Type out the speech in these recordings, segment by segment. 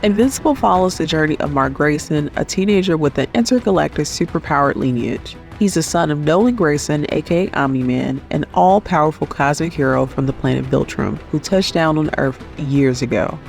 Invincible follows the journey of Mark Grayson, a teenager with an intergalactic superpowered lineage. He's the son of Nolan Grayson, aka Omni-Man, an all-powerful cosmic hero from the planet Viltrum, who touched down on Earth years ago.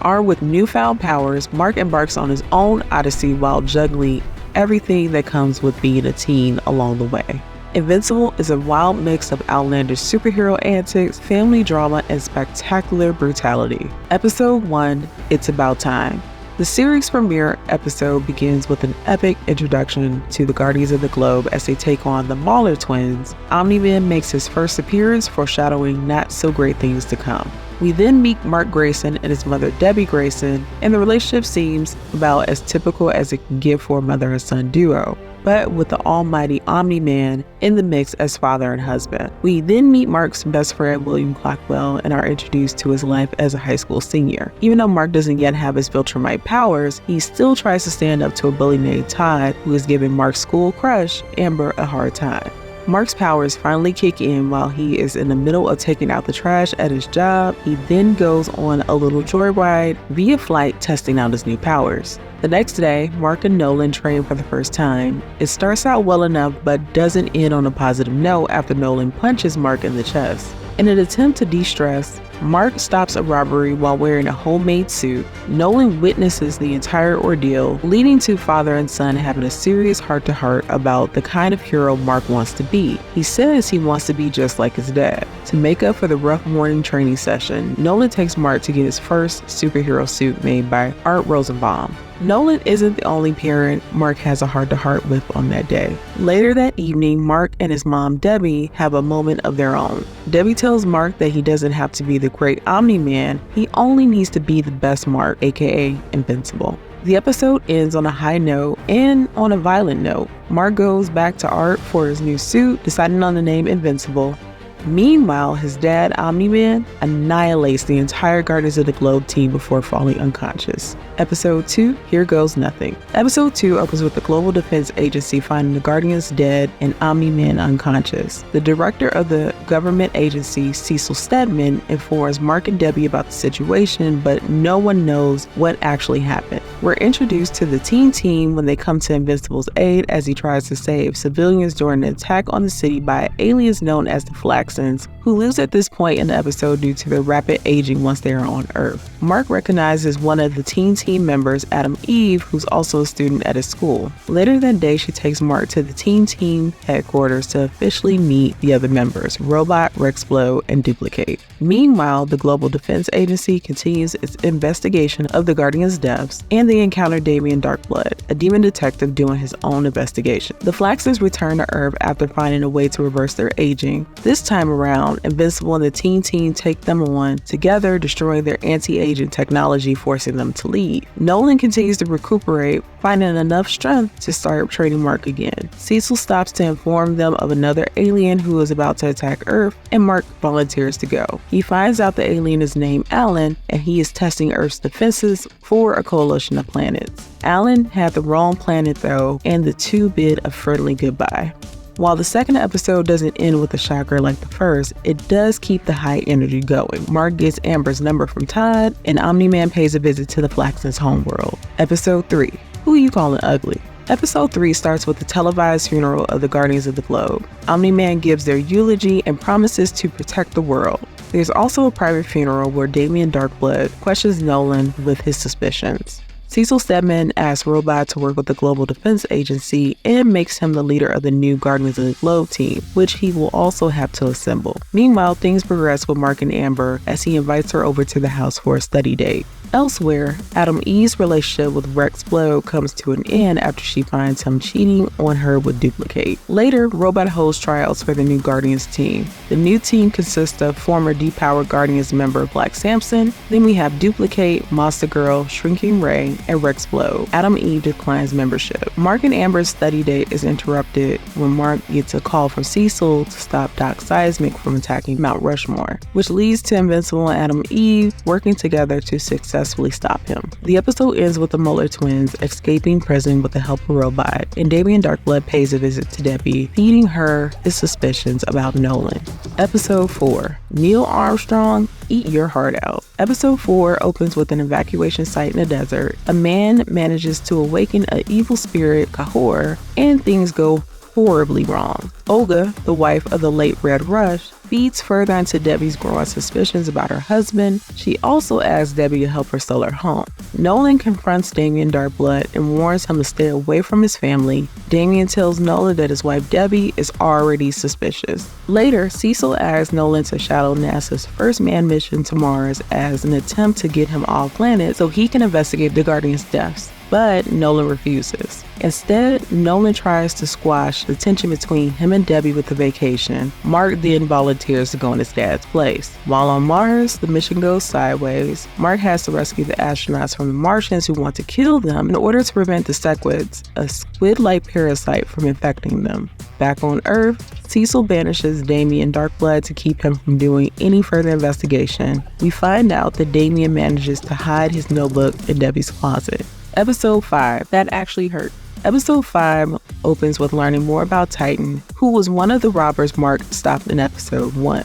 Armed with newfound powers, Mark embarks on his own odyssey while juggling everything that comes with being a teen along the way. Invincible is a wild mix of outlandish superhero antics, family drama, and spectacular brutality. Episode 1, It's About Time. The series premiere episode begins with an epic introduction to the Guardians of the Globe as they take on the Mauler twins. Omni-Man makes his first appearance, foreshadowing not so great things to come. We then meet Mark Grayson and his mother Debbie Grayson, and the relationship seems about as typical as it can get for a mother and son duo, but with the almighty Omni-Man in the mix as father and husband. We then meet Mark's best friend William Clockwell and are introduced to his life as a high school senior. Even though Mark doesn't yet have his Viltrumite powers, he still tries to stand up to a bully named Todd, who is giving Mark's school crush, Amber, a hard time. Mark's powers finally kick in while he is in the middle of taking out the trash at his job. He then goes on a little joyride via flight, testing out his new powers. The next day, Mark and Nolan train for the first time. It starts out well enough, but doesn't end on a positive note after Nolan punches Mark in the chest. In an attempt to de-stress, Mark stops a robbery while wearing a homemade suit. Nolan witnesses the entire ordeal, leading to father and son having a serious heart-to-heart about the kind of hero Mark wants to be. He says he wants to be just like his dad. To make up for the rough morning training session, Nolan takes Mark to get his first superhero suit made by Art Rosenbaum. Nolan isn't the only parent Mark has a heart-to-heart with on that day. Later that evening, Mark and his mom Debbie have a moment of their own. Debbie tells Mark that he doesn't have to be the great Omni-Man, he only needs to be the best Mark, aka Invincible. The episode ends on a high note and on a violent note. Mark goes back to Art for his new suit, deciding on the name Invincible. Meanwhile, his dad, Omni-Man, annihilates the entire Guardians of the Globe team before falling unconscious. Episode 2, Here Goes Nothing. Episode 2 opens with the Global Defense Agency finding the Guardians dead and Omni-Man unconscious. The director of the government agency, Cecil Stedman, informs Mark and Debbie about the situation, but no one knows what actually happened. We're introduced to the teen team when they come to Invincible's aid as he tries to save civilians during an attack on the city by aliens known as the Flaxons, who lose at this point in the episode due to their rapid aging once they are on Earth. Mark recognizes one of the teen team members, Adam Eve, who's also a student at his school. Later that day, she takes Mark to the teen team headquarters to officially meet the other members, Robot, Rexplode, and Duplicate. Meanwhile, the Global Defense Agency continues its investigation of the Guardians' deaths, and they encounter Damian Darkblood, a demon detective doing his own investigation. The Flaxons return to Earth after finding a way to reverse their aging. This time around, Invincible and the teen team take them on, together destroying their anti-aging technology, forcing them to leave. Nolan continues to recuperate, finding enough strength to start training Mark again. Cecil stops to inform them of another alien who is about to attack Earth, and Mark volunteers to go. He finds out the alien is named Alan, and he is testing Earth's defenses for a coalition of planets. Alan had the wrong planet though, and the two bid a friendly goodbye. While the second episode doesn't end with a shocker like the first, it does keep the high energy going. Mark gets Amber's number from Todd, and Omni-Man pays a visit to the Flaxons' homeworld. Episode 3, Who You Calling Ugly? Episode 3 starts with the televised funeral of the Guardians of the Globe. Omni-Man gives their eulogy and promises to protect the world. There's also a private funeral where Damian Darkblood questions Nolan with his suspicions. Cecil Stedman asks Robot to work with the Global Defense Agency and makes him the leader of the new Guardians of the Globe team, which he will also have to assemble. Meanwhile, things progress with Mark and Amber as he invites her over to the house for a study date. Elsewhere, Adam E's relationship with Rexplode comes to an end after she finds him cheating on her with Duplicate. Later, Robot holds tryouts for the new Guardians team. The new team consists of former depowered Guardians member Black Samson. Then we have Duplicate, Monster Girl, Shrinking Ray, and Rexplode. Adam Eve declines membership. Mark and Amber's study date is interrupted when Mark gets a call from Cecil to stop Doc Seismic from attacking Mount Rushmore, which leads to Invincible and Adam Eve working together to successfully successfully stop him. The episode ends with the Muller twins escaping prison with the help of a robot, and Damien Darkblood pays a visit to Debbie, feeding her his suspicions about Nolan. Episode 4, Neil Armstrong, Eat Your Heart Out. Episode 4 opens with an evacuation site in the desert. A man manages to awaken an evil spirit, Kahor, and things go horribly wrong. Olga, the wife of the late Red Rush, feeds further into Debbie's growing suspicions about her husband. She also asks Debbie to help her sell her home. Nolan confronts Damien Darkblood and warns him to stay away from his family. Damien tells Nolan that his wife Debbie is already suspicious. Later, Cecil asks Nolan to shadow NASA's first manned mission to Mars as an attempt to get him off planet so he can investigate the Guardians' deaths. But Nolan refuses. Instead, Nolan tries to squash the tension between him and Debbie with the vacation. Mark then volunteers to go in his dad's place. While on Mars, the mission goes sideways. Mark has to rescue the astronauts from the Martians who want to kill them in order to prevent the sequids, a squid-like parasite, from infecting them. Back on Earth, Cecil banishes Damien Darkblood to keep him from doing any further investigation. We find out that Damien manages to hide his notebook in Debbie's closet. Episode 5, That Actually Hurt. Episode 5 opens with learning more about Titan, who was one of the robbers Mark stopped in episode 1.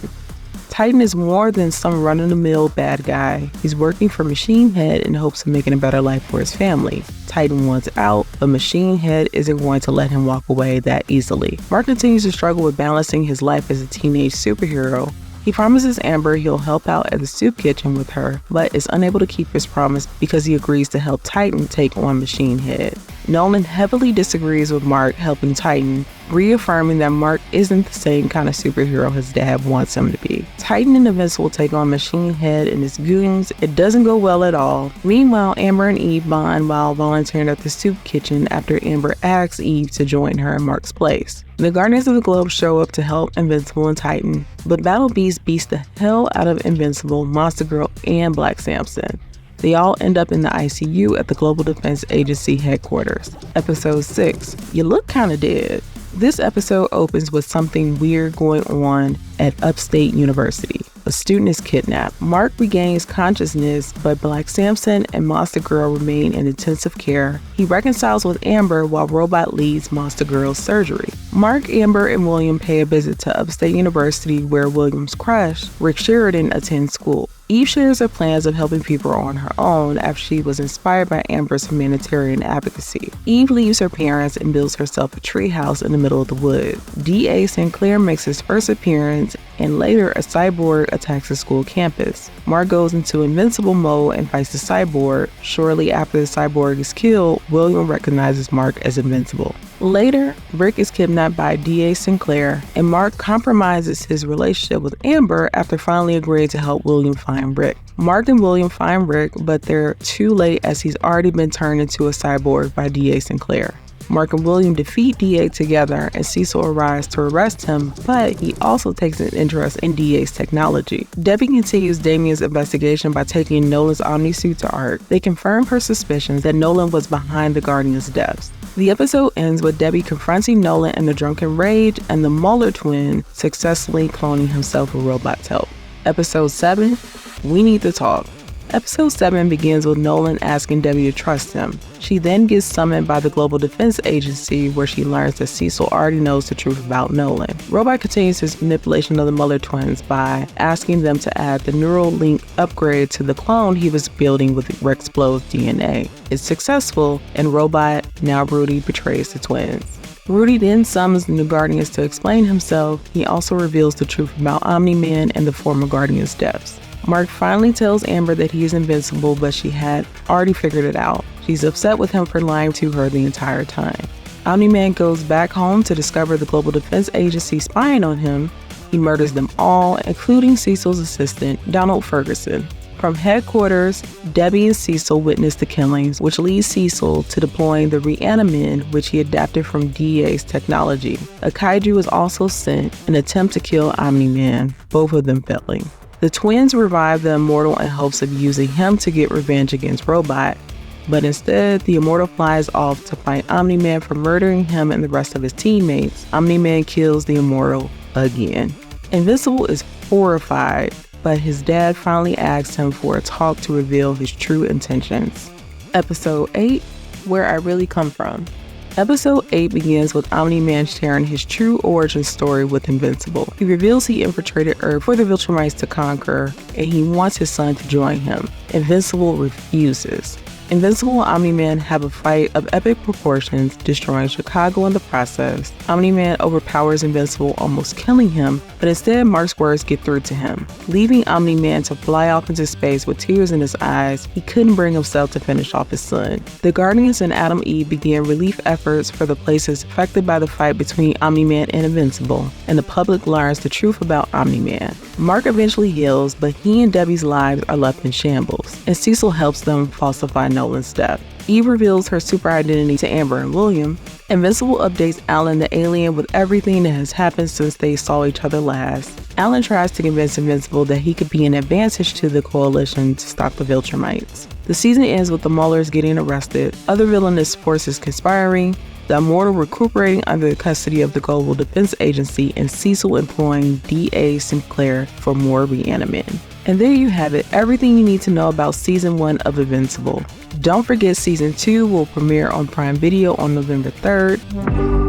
Titan is more than some run-of-the-mill bad guy. He's working for Machine Head in hopes of making a better life for his family. Titan wants out, but Machine Head isn't going to let him walk away that easily. Mark continues to struggle with balancing his life as a teenage superhero. He promises Amber he'll help out at the soup kitchen with her, but is unable to keep his promise because he agrees to help Titan take on Machine Head. Nolan heavily disagrees with Mark helping Titan, reaffirming that Mark isn't the same kind of superhero his dad wants him to be. Titan and Invincible take on Machine Head and his goons. It doesn't go well at all. Meanwhile, Amber and Eve bond while volunteering at the soup kitchen after Amber asks Eve to join her in Mark's place. The Guardians of the Globe show up to help Invincible and Titan, but Battle Beast beats the hell out of Invincible, Monster Girl, and Black Samson. They all end up in the ICU at the Global Defense Agency headquarters. Episode 6, You Look Kinda Dead. This episode opens with something weird going on at Upstate University. A student is kidnapped. Mark regains consciousness, but Black Samson and Monster Girl remain in intensive care. He reconciles with Amber while Robot leads Monster Girl's surgery. Mark, Amber, and William pay a visit to Upstate University where William's crush, Rick Sheridan, attends school. Eve shares her plans of helping people on her own after she was inspired by Amber's humanitarian advocacy. Eve leaves her parents and builds herself a treehouse in the middle of the woods. D.A. Sinclair makes his first appearance, and later a cyborg attacks the school campus. Mark goes into Invincible mode and fights the cyborg. Shortly after the cyborg is killed, William recognizes Mark as Invincible. Later, Rick is kidnapped by D.A. Sinclair, and Mark compromises his relationship with Amber after finally agreeing to help William find Rick. Mark and William find Rick, but they're too late as he's already been turned into a cyborg by D.A. Sinclair. Mark and William defeat D.A. together, and Cecil arrives to arrest him, but he also takes an interest in D.A.'s technology. Debbie continues Damien's investigation by taking Nolan's Omni-suit to Ark. They confirm her suspicions that Nolan was behind the Guardians' deaths. The episode ends with Debbie confronting Nolan in a drunken rage and the Muller twin successfully cloning himself with Robot's help. Episode 7, We Need to Talk. Episode 7 begins with Nolan asking Debbie to trust him. She then gets summoned by the Global Defense Agency where she learns that Cecil already knows the truth about Nolan. Robot continues his manipulation of the Muller twins by asking them to add the neural link upgrade to the clone he was building with Rexplod's DNA. It's successful, and Robot, now Rudy, betrays the twins. Rudy then summons the new Guardians to explain himself. He also reveals the truth about Omni-Man and the former Guardians' deaths. Mark finally tells Amber that he is invincible, but she had already figured it out. She's upset with him for lying to her the entire time. Omni-Man goes back home to discover the Global Defense Agency spying on him. He murders them all, including Cecil's assistant, Donald Ferguson. From headquarters, Debbie and Cecil witness the killings, which leads Cecil to deploying the Reanimin, which he adapted from DA's technology. A kaiju is also sent in an attempt to kill Omni-Man, both of them failing. The twins revive the Immortal in hopes of using him to get revenge against Robot, but instead, the Immortal flies off to fight Omni-Man for murdering him and the rest of his teammates. Omni-Man kills the Immortal again. Invincible is horrified but his dad finally asked him for a talk to reveal his true intentions. Episode 8, Where I Really Come From. Episode 8 begins with Omni-Man sharing his true origin story with Invincible. He reveals he infiltrated Earth for the Viltrumites to conquer, and he wants his son to join him. Invincible refuses. Invincible and Omni-Man have a fight of epic proportions, destroying Chicago in the process. Omni-Man overpowers Invincible, almost killing him, but instead Mark's words get through to him. Leaving Omni-Man to fly off into space with tears in his eyes, he couldn't bring himself to finish off his son. The Guardians and Adam Eve begin relief efforts for the places affected by the fight between Omni-Man and Invincible, and the public learns the truth about Omni-Man. Mark eventually heals, but he and Debbie's lives are left in shambles, and Cecil helps them falsify Nolan's death. Eve reveals her super identity to Amber and William. Invincible updates Alan the alien with everything that has happened since they saw each other last. Alan tries to convince Invincible that he could be an advantage to the coalition to stop the Viltrumites. The season ends with the Maulers getting arrested, other villainous forces conspiring, the Immortal recuperating under the custody of the Global Defense Agency, and Cecil employing D.A. Sinclair for more reanimating. And there you have it, everything you need to know about Season 1 of Invincible. Don't forget Season 2 will premiere on Prime Video on November 3rd.